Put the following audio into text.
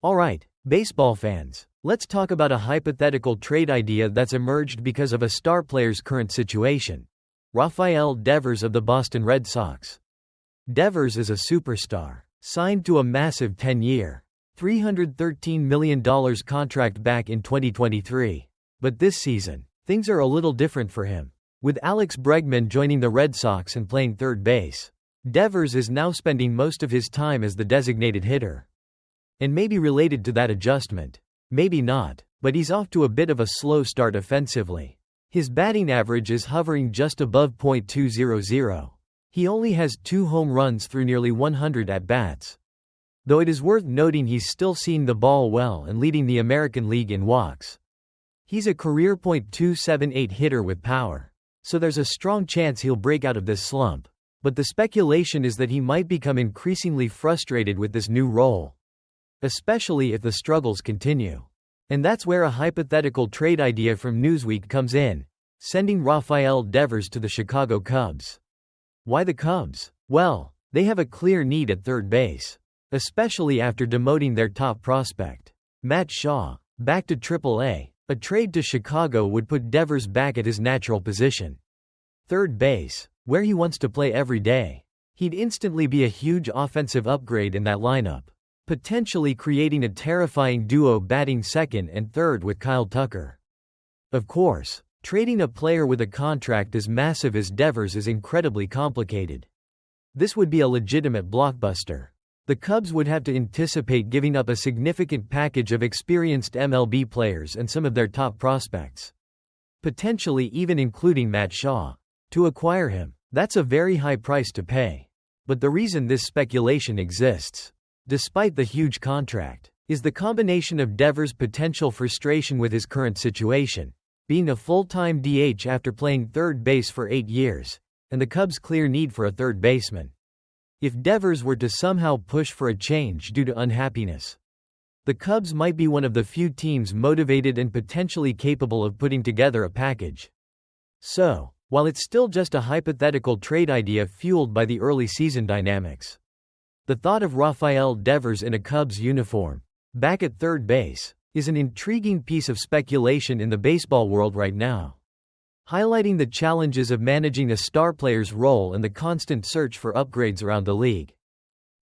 Alright, baseball fans, let's talk about a hypothetical trade idea that's emerged because of a star player's current situation. Rafael Devers of the Boston Red Sox. Devers is a superstar, signed to a massive 10-year, $313 million contract back in 2023. But this season, things are a little different for him. With Alex Bregman joining the Red Sox and playing third base, Devers is now spending most of his time as the designated hitter. And maybe related to that adjustment, maybe not, but he's off to a bit of a slow start offensively. His batting average is hovering just above .200. He only has 2 home runs through nearly 100 at-bats. Though it is worth noting he's still seeing the ball well and leading the American League in walks. He's a career .278 hitter with power, so there's a strong chance he'll break out of this slump. But the speculation is that he might become increasingly frustrated with this new role, especially if the struggles continue. And that's where a hypothetical trade idea from Newsweek comes in, sending Rafael Devers to the Chicago Cubs. Why the Cubs? Well, they have a clear need at third base, especially after demoting their top prospect, Matt Shaw, back to AAA. A trade to Chicago would put Devers back at his natural position, third base, where he wants to play every day. He'd instantly be a huge offensive upgrade in that lineup, potentially creating a terrifying duo batting second and third with Kyle Tucker. Of course, trading a player with a contract as massive as Devers is incredibly complicated. This would be a legitimate blockbuster. The Cubs would have to anticipate giving up a significant package of experienced MLB players and some of their top prospects, potentially even including Matt Shaw, to acquire him. That's a very high price to pay. But the reason this speculation exists, despite the huge contract, is the combination of Devers' potential frustration with his current situation, being a full-time DH after playing third base for 8 years, and the Cubs' clear need for a third baseman. If Devers were to somehow push for a change due to unhappiness, the Cubs might be one of the few teams motivated and potentially capable of putting together a package. So, while it's still just a hypothetical trade idea fueled by the early season dynamics, the thought of Rafael Devers in a Cubs uniform, back at third base, is an intriguing piece of speculation in the baseball world right now, highlighting the challenges of managing a star player's role and the constant search for upgrades around the league.